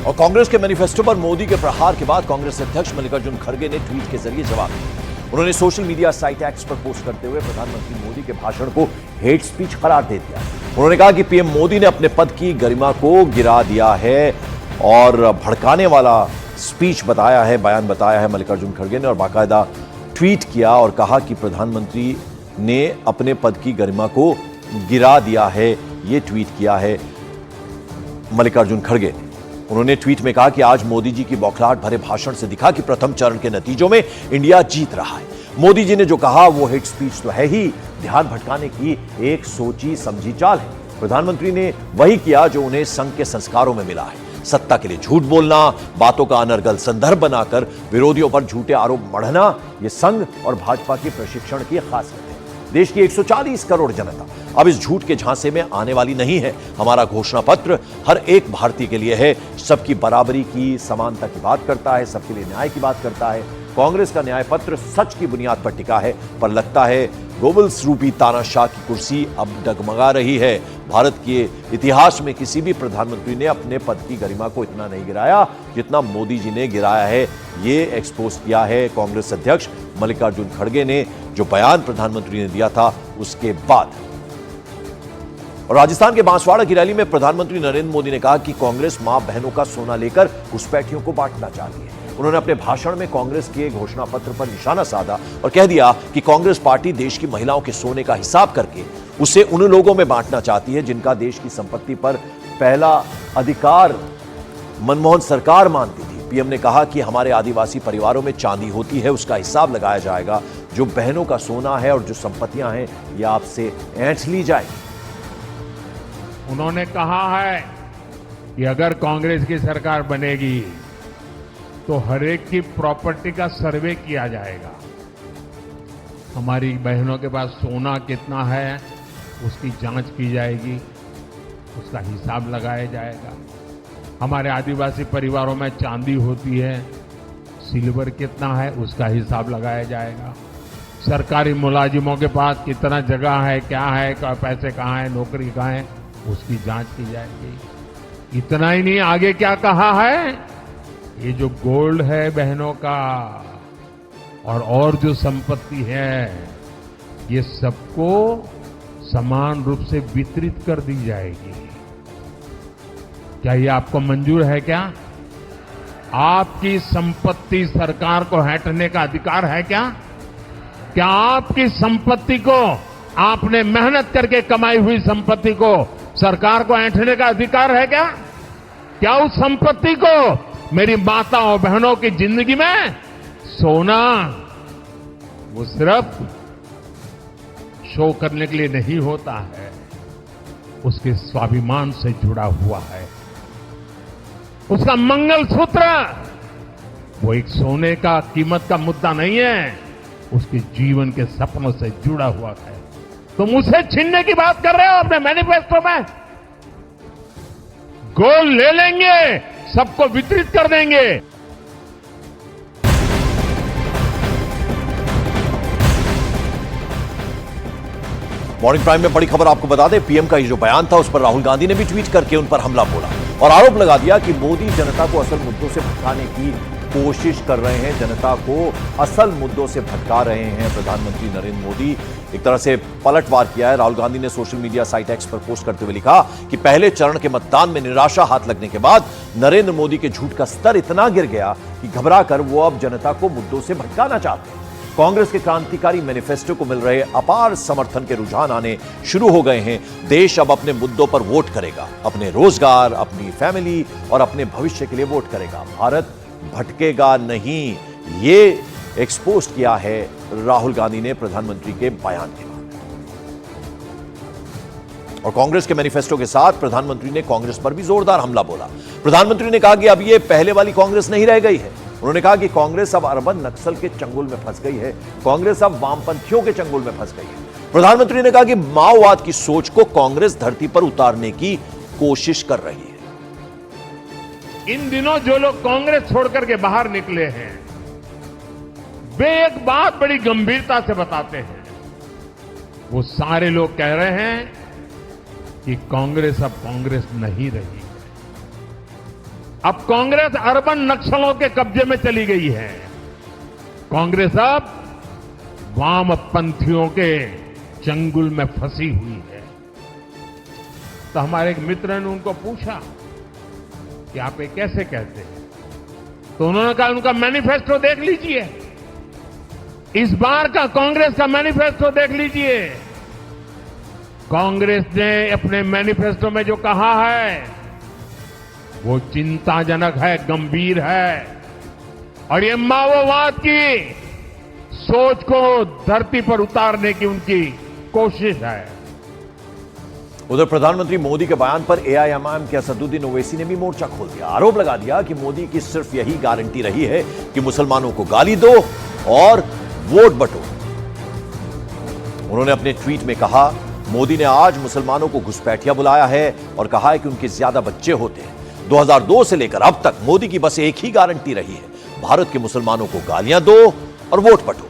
और कांग्रेस के मैनिफेस्टो पर मोदी के प्रहार के बाद कांग्रेस अध्यक्ष मल्लिकार्जुन खड़गे ने ट्वीट के जरिए जवाब दिया। उन्होंने सोशल मीडिया साइट एक्स पर पोस्ट करते हुए प्रधानमंत्री मोदी के भाषण को हेट स्पीच करार दे दिया। उन्होंने कहा कि पीएम मोदी ने अपने पद की गरिमा को गिरा दिया है और भड़काने वाला स्पीच बताया है, बयान बताया है मल्लिकार्जुन खड़गे ने, और बाकायदा ट्वीट किया और कहा कि प्रधानमंत्री ने अपने पद की गरिमा को गिरा दिया है। ये ट्वीट किया है मल्लिकार्जुन खड़गे ने। उन्होंने ट्वीट में कहा कि आज मोदी जी की बौखलाहट भरे भाषण से दिखा कि प्रथम चरण के नतीजों में इंडिया जीत रहा है। मोदी जी ने जो कहा वो हेट स्पीच तो है ही, ध्यान भटकाने की एक सोची समझी चाल है। प्रधानमंत्री ने वही किया जो उन्हें संघ के संस्कारों में मिला है। सत्ता के लिए झूठ बोलना, बातों का अनर्गल संदर्भ बनाकर विरोधियों पर झूठे आरोप मढ़ना, यह संघ और भाजपा की प्रशिक्षण की खासियत है। देश की 140 करोड़ जनता अब इस झूठ के झांसे में आने वाली नहीं है। हमारा घोषणा पत्र हर एक भारतीय के लिए है, सबकी बराबरी की, समानता की बात करता है, सबके लिए न्याय की बात करता है। कांग्रेस का न्याय पत्र सच की बुनियाद पर टिका है, पर लगता है गोबल्स रूपी तानाशाह की कुर्सी अब डगमगा रही है। भारत के इतिहास में किसी भी प्रधानमंत्री ने अपने पद की गरिमा को इतना नहीं गिराया जितना मोदी जी ने गिराया है। ये एक्सपोज किया है कांग्रेस अध्यक्ष मल्लिकार्जुन खड़गे ने, जो बयान प्रधानमंत्री ने दिया था उसके बाद। और राजस्थान के बांसवाड़ा की रैली में प्रधानमंत्री नरेंद्र मोदी ने कहा कि कांग्रेस मां बहनों का सोना लेकर घुसपैठियों को बांटना चाहती है। उन्होंने अपने भाषण में कांग्रेस के घोषणा पत्र पर निशाना साधा और कह दिया कि कांग्रेस पार्टी देश की महिलाओं के सोने का हिसाब करके उसे उन लोगों में बांटना चाहती है जिनका देश की संपत्ति पर पहला अधिकार मनमोहन सरकार मानती थी। पीएम ने कहा कि हमारे आदिवासी परिवारों में चांदी होती है, उसका हिसाब लगाया जाएगा। जो बहनों का सोना है और जो संपत्तियां हैं ये आपसे ऐंठ ली जाएगी। उन्होंने कहा है कि अगर कांग्रेस की सरकार बनेगी तो हर एक की प्रॉपर्टी का सर्वे किया जाएगा। हमारी बहनों के पास सोना कितना है उसकी जांच की जाएगी, उसका हिसाब लगाया जाएगा। हमारे आदिवासी परिवारों में चांदी होती है, सिल्वर कितना है उसका हिसाब लगाया जाएगा। सरकारी मुलाजिमों के पास कितना जगह है, क्या है, पैसे कहाँ है, नौकरी कहाँ है, उसकी जांच की जाएगी। इतना ही नहीं, आगे क्या कहा है, ये जो गोल्ड है बहनों का और जो संपत्ति है ये सबको समान रूप से वितरित कर दी जाएगी। क्या ये आपको मंजूर है? क्या आपकी संपत्ति सरकार को हटने का अधिकार है? क्या आपकी संपत्ति को, आपने मेहनत करके कमाई हुई संपत्ति को सरकार को ऐंठने का अधिकार है? क्या उस संपत्ति को मेरी माताओं बहनों की जिंदगी में सोना वो सिर्फ शो करने के लिए नहीं होता है, उसके स्वाभिमान से जुड़ा हुआ है। उसका मंगलसूत्र वो एक सोने का कीमत का मुद्दा नहीं है, उसके जीवन के सपनों से जुड़ा हुआ है। तुम उसे छीनने की बात कर रहे हो अपने मैनिफेस्टो में। गोल्ड ले लेंगे, सबको वितरित कर देंगे। मॉर्निंग प्राइम में बड़ी खबर आपको बता दें, पीएम का ये जो बयान था उस पर राहुल गांधी ने भी ट्वीट करके उन पर हमला बोला और आरोप लगा दिया कि मोदी जनता को असल मुद्दों से भटकाने की कोशिश कर रहे हैं, जनता को असल मुद्दों से भटका रहे हैं प्रधानमंत्री नरेंद्र मोदी। एक तरह से पलटवार किया है। राहुल गांधी ने सोशल मीडिया साइट एक्स पर पोस्ट करते हुए लिखा कि पहले चरण के मतदान में निराशा हाथ लगने के बाद नरेंद्र मोदी के झूठ का स्तर इतना गिर गया कि घबराकर वो अब जनता को मुद्दों से भटकाना चाहते हैं। कांग्रेस के क्रांतिकारी मैनिफेस्टो को मिल रहे अपार समर्थन के रुझान आने शुरू हो गए हैं। देश अब अपने मुद्दों पर वोट करेगा, अपने रोजगार, अपनी फैमिली और अपने भविष्य के लिए वोट करेगा। भारत भटकेगा नहीं, ये एक्सपोज किया है राहुल गांधी ने प्रधानमंत्री के बयान के बाद। और कांग्रेस के मैनिफेस्टो के साथ प्रधानमंत्री ने कांग्रेस पर भी जोरदार हमला बोला। प्रधानमंत्री ने कहा कि अब ये पहले वाली कांग्रेस नहीं रह गई है। उन्होंने कहा कि कांग्रेस अब अर्बन नक्सल के चंगुल में फंस गई है, कांग्रेस अब वामपंथियों के चंगुल में फंस गई है। प्रधानमंत्री ने कहा कि माओवाद की सोच को कांग्रेस धरती पर उतारने की कोशिश कर रही है। इन दिनों जो लोग कांग्रेस छोड़कर के बाहर निकले हैं वे एक बात बड़ी गंभीरता से बताते हैं। वो सारे लोग कह रहे हैं कि कांग्रेस अब कांग्रेस नहीं रही। अब कांग्रेस अर्बन नक्सलों के कब्जे में चली गई है। कांग्रेस अब वामपंथियों के चंगुल में फंसी हुई है। तो हमारे एक मित्र ने उनको पूछा कि आप ये कैसे कहते हैं? तो उन्होंने कहा उनका मैनिफेस्टो देख लीजिए, इस बार का कांग्रेस का मैनिफेस्टो देख लीजिए। कांग्रेस ने अपने मैनिफेस्टो में जो कहा है वो चिंताजनक है, गंभीर है, और ये माओवाद की सोच को धरती पर उतारने की उनकी कोशिश है। उधर प्रधानमंत्री मोदी के बयान पर एआईएमआईएम के असदुद्दीन ओवैसी ने भी मोर्चा खोल दिया। आरोप लगा दिया कि मोदी की सिर्फ यही गारंटी रही है कि मुसलमानों को गाली दो और वोट बटो। उन्होंने अपने ट्वीट में कहा, मोदी ने आज मुसलमानों को घुसपैठिया बुलाया है और कहा है कि उनके ज्यादा बच्चे होते हैं। 2002 से लेकर अब तक मोदी की बस एक ही गारंटी रही है, भारत के मुसलमानों को गालियां दो और वोट बटो।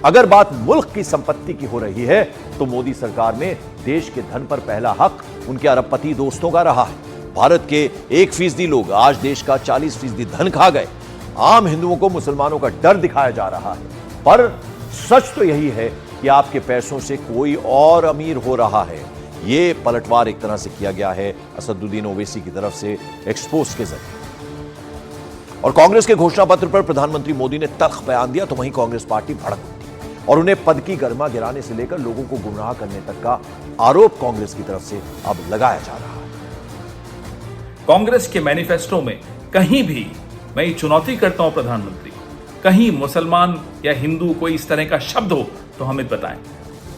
अगर बात मुल्क की संपत्ति की हो रही है तो मोदी सरकार में देश के धन पर पहला हक उनके अरबपति दोस्तों का रहा है। भारत के 1% लोग आज देश का 40% धन खा गए। आम हिंदुओं को मुसलमानों का डर दिखाया जा रहा है, पर सच तो यही है कि आपके पैसों से कोई और अमीर हो रहा है। यह पलटवार एक तरह से किया गया है असदुद्दीन ओवैसी की तरफ से एक्सपोज के जरिए। और कांग्रेस के घोषणा पत्र पर प्रधानमंत्री मोदी ने तल्ख बयान दिया तो वहीं कांग्रेस पार्टी भड़क उठी और उन्हें पद की गर्मा गिराने से लेकर लोगों को गुमराह करने तक का आरोप कांग्रेस की तरफ से अब लगाया जा रहा है। कांग्रेस के मैनिफेस्टो में कहीं भी, मैं ये चुनौती करता हूं प्रधानमंत्री, कहीं मुसलमान या हिंदू कोई इस तरह का शब्द हो तो हमें बताएं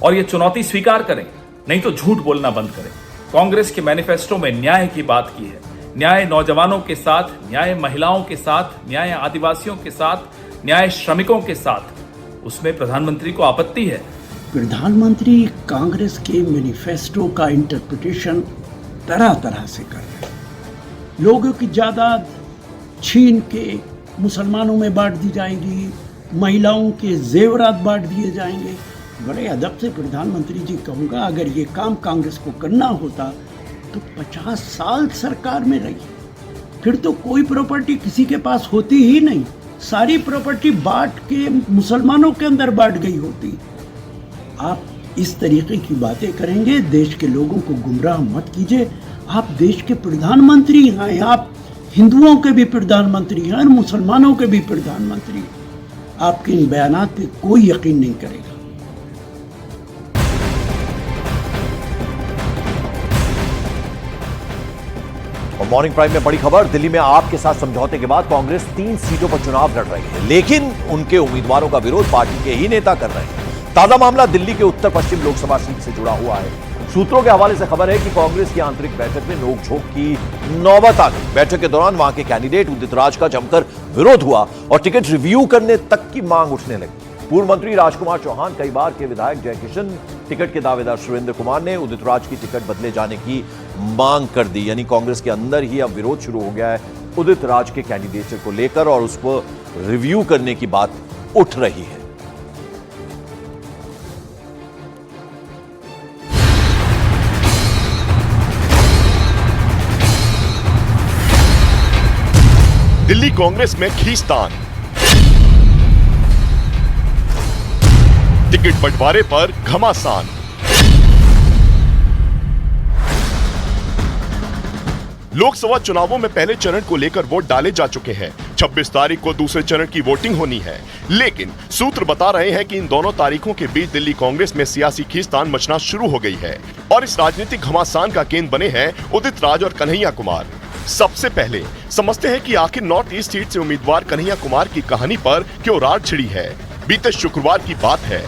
और ये चुनौती स्वीकार करें, नहीं तो झूठ बोलना बंद करें। कांग्रेस के मैनिफेस्टो में न्याय की बात की है, न्याय नौजवानों के साथ, न्याय महिलाओं के साथ, न्याय आदिवासियों के साथ, न्याय श्रमिकों के साथ। उसमें प्रधानमंत्री को आपत्ति है। प्रधानमंत्री कांग्रेस के मैनिफेस्टो का इंटरप्रिटेशन तरह तरह से कर रहे हैं। लोगों की जायदाद छीन के मुसलमानों में बांट दी जाएगी, महिलाओं के जेवरात बांट दिए जाएंगे। बड़े अदब से प्रधानमंत्री जी कहूँगा, अगर ये काम कांग्रेस को करना होता तो 50 साल सरकार में रही, फिर तो कोई प्रॉपर्टी किसी के पास होती ही नहीं, सारी प्रॉपर्टी बांट के मुसलमानों के अंदर बांट गई होती। आप इस तरीके की बातें करेंगे, देश के लोगों को गुमराह मत कीजिए। आप देश के प्रधानमंत्री हैं, आप हिंदुओं के भी प्रधानमंत्री हैं और मुसलमानों के भी प्रधानमंत्री हैं। आपके इन बयानात पे कोई यकीन नहीं करेगा। और मॉर्निंग प्राइम में बड़ी खबर, दिल्ली में आप के साथ समझौते के बाद कांग्रेस 3 सीटों पर चुनाव लड़ रही है, लेकिन उनके उम्मीदवारों का विरोध पार्टी के ही नेता कर रहे हैं। ताजा मामला दिल्ली के उत्तर पश्चिम लोकसभा सीट से जुड़ा हुआ है। सूत्रों के हवाले से खबर है कि कांग्रेस की आंतरिक बैठक में नोकझोंक की नौबत आ गई। बैठक के दौरान वहां के कैंडिडेट उदित राज का जमकर विरोध हुआ और टिकट रिव्यू करने तक की मांग उठने लगी। पूर्व मंत्री राजकुमार चौहान, कई बार के विधायक जयकिशन, टिकट के दावेदार सुरेंद्र कुमार ने उदित राज की टिकट बदले जाने की मांग कर दी। यानी कांग्रेस के अंदर ही अब विरोध शुरू हो गया है उदित राज के कैंडिडेचर को लेकर और उसको रिव्यू करने की बात उठ रही है। दिल्ली कांग्रेस में खींचतान, टिकट बंटवारे पर घमासान। लोकसभा चुनावों में पहले चरण को लेकर वोट डाले जा चुके हैं। 26 तारीख को दूसरे चरण की वोटिंग होनी है, लेकिन सूत्र बता रहे हैं कि इन दोनों तारीखों के बीच दिल्ली कांग्रेस में सियासी खींचतान मचना शुरू हो गई है और इस राजनीतिक घमासान का केंद्र बने हैं उदित राज और कन्हैया कुमार। सबसे पहले समझते हैं कि आखिर नॉर्थ ईस्ट सीट से उम्मीदवार कन्हैया कुमार की कहानी पर क्यों रार छिड़ी है। बीते शुक्रवार की बात है,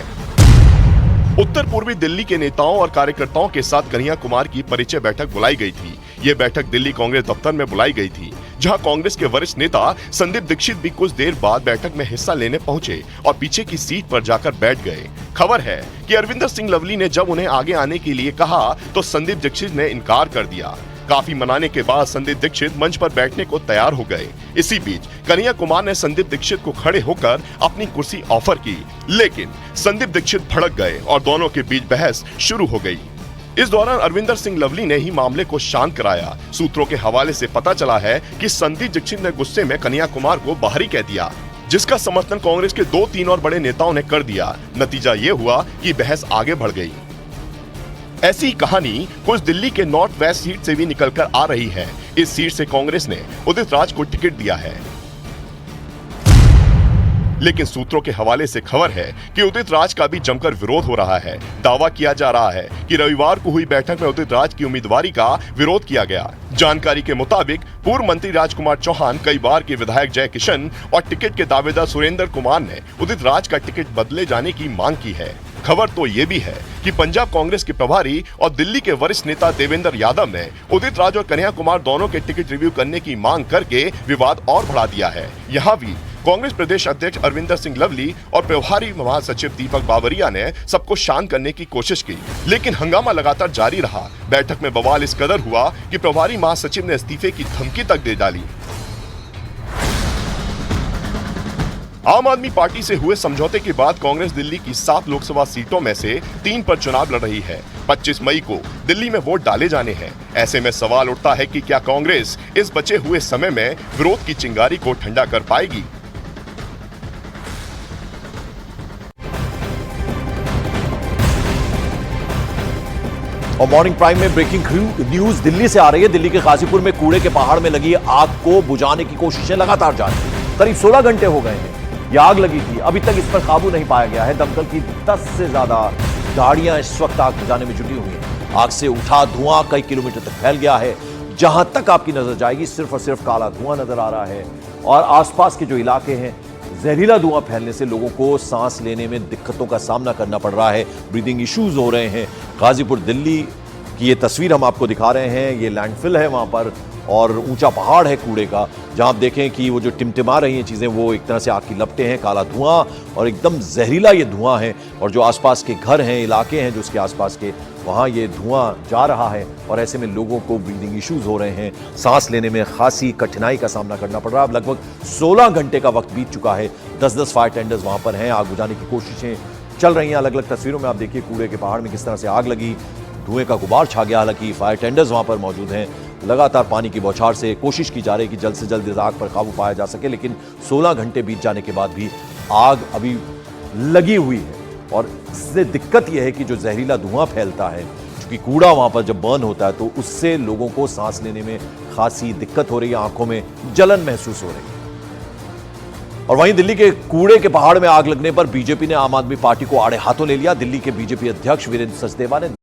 उत्तर पूर्वी दिल्ली के नेताओं और कार्यकर्ताओं के साथ कन्हैया कुमार की परिचय बैठक बुलाई गई थी। ये बैठक दिल्ली कांग्रेस दफ्तर में बुलाई गई थी, जहां कांग्रेस के वरिष्ठ नेता संदीप दीक्षित भी कुछ देर बाद बैठक में हिस्सा लेने पहुंचे और पीछे की सीट पर जाकर बैठ गए। खबर है कि अरविंदर सिंह लवली ने जब उन्हें आगे आने के लिए कहा तो संदीप दीक्षित ने इनकार कर दिया। काफी मनाने के बाद संदीप दीक्षित मंच पर बैठने को तैयार हो गए। इसी बीच कन्हैया कुमार ने संदीप दीक्षित को खड़े होकर अपनी कुर्सी ऑफर की, लेकिन संदीप दीक्षित भड़क गए और दोनों के बीच बहस शुरू हो गई। इस दौरान अरविंदर सिंह लवली ने ही मामले को शांत कराया। सूत्रों के हवाले से पता चला है कि संदीप दीक्षित ने गुस्से में कन्हैया कुमार को बाहरी कह दिया, जिसका समर्थन कांग्रेस के 2-3 और बड़े नेताओं ने कर दिया। नतीजा ये हुआ कि बहस आगे बढ़ गई। ऐसी कहानी कुछ दिल्ली के नॉर्थ वेस्ट सीट से भी निकलकर आ रही है। इस सीट से कांग्रेस ने उदित राज को टिकट दिया है, लेकिन सूत्रों के हवाले से खबर है कि उदित राज का भी जमकर विरोध हो रहा है। दावा किया जा रहा है कि रविवार को हुई बैठक में उदित राज की उम्मीदवारी का विरोध किया गया। जानकारी के मुताबिक पूर्व मंत्री राजकुमार चौहान, कई बार के विधायक जय किशन और टिकट के दावेदार सुरेंद्र कुमार ने उदित राज का टिकट बदले जाने की मांग की है। खबर तो ये भी है कि पंजाब कांग्रेस के प्रभारी और दिल्ली के वरिष्ठ नेता देवेंद्र यादव ने उदित राज और कन्हैया कुमार दोनों के टिकट रिव्यू करने की मांग करके विवाद और बढ़ा दिया है। यहाँ भी कांग्रेस प्रदेश अध्यक्ष अरविंदर सिंह लवली और प्रभारी महासचिव दीपक बावरिया ने सबको शांत करने की कोशिश की, लेकिन हंगामा लगातार जारी रहा। बैठक में बवाल इस कदर हुआ कि प्रभारी महासचिव ने इस्तीफे की धमकी तक दे डाली। आम आदमी पार्टी से हुए समझौते के बाद कांग्रेस दिल्ली की 7 लोकसभा सीटों में से 3 पर चुनाव लड़ रही है। 25 मई को दिल्ली में वोट डाले जाने हैं। ऐसे में सवाल उठता है कि क्या कांग्रेस इस बचे हुए समय में विरोध की चिंगारी को ठंडा कर पाएगी। और मॉर्निंग प्राइम में ब्रेकिंग न्यूज दिल्ली से आ रही है। दिल्ली के गाजीपुर में कूड़े के पहाड़ में लगी आग को बुझाने की कोशिशें लगातार जारी हैं। करीब 16 घंटे हो गए हैं यह आग लगी थी, अभी तक इस पर काबू नहीं पाया गया है। दमकल की 10 से ज्यादा गाड़ियां इस वक्त आग बुझाने में जुटी हुई हैं। आग से उठा धुआं कई किलोमीटर तक फैल गया है। जहां तक आपकी नजर जाएगी सिर्फ और सिर्फ काला धुआं नजर आ रहा है और आसपास के जो इलाके हैं जहरीला धुआं फैलने से लोगों को सांस लेने में दिक्कतों का सामना करना पड़ रहा है। ब्रीदिंग इश्यूज हो रहे हैं। गाजीपुर दिल्ली की ये तस्वीर हम आपको दिखा रहे हैं। ये लैंडफिल है वहां पर और ऊंचा पहाड़ है कूड़े का, जहां आप देखें कि वो जो टिमटिमा रही हैं चीजें वो एक तरह से आग की लपटें हैं, काला धुआं और एकदम जहरीला ये धुआं है। और जो आसपास के घर हैं, इलाके हैं जो उसके आसपास के, वहां ये धुआं जा रहा है और ऐसे में लोगों को ब्रीदिंग इश्यूज हो रहे हैं। सांस लेने में खासी कठिनाई का सामना करना पड़ रहा है। अब लगभग 16 घंटे का वक्त बीत चुका है। 10-10 फायर टेंडर्स वहां पर हैं। आग बुझाने की कोशिशें चल रही हैं। अलग अलग तस्वीरों में आप देखिए कूड़े के पहाड़ में किस तरह से आग लगी, धुएं का गुबार छा गया। हालांकि फायर टेंडर्स वहां पर मौजूद हैं। लगातार पानी की बौछार से कोशिश की जा रही है कि जल्द से जल्द इस आग पर काबू पाया जा सके, लेकिन 16 घंटे बीत जाने के बाद भी आग अभी लगी हुई है। और इससे दिक्कत यह है कि जो जहरीला धुआं फैलता है, क्योंकि कूड़ा वहां पर जब बर्न होता है तो उससे लोगों को सांस लेने में खासी दिक्कत हो रही है, आंखों में जलन महसूस हो रही है। और वहीं दिल्ली के कूड़े के पहाड़ में आग लगने पर बीजेपी ने आम आदमी पार्टी को आड़े हाथों ले लिया। दिल्ली के बीजेपी अध्यक्ष वीरेंद्र सचदेवा ने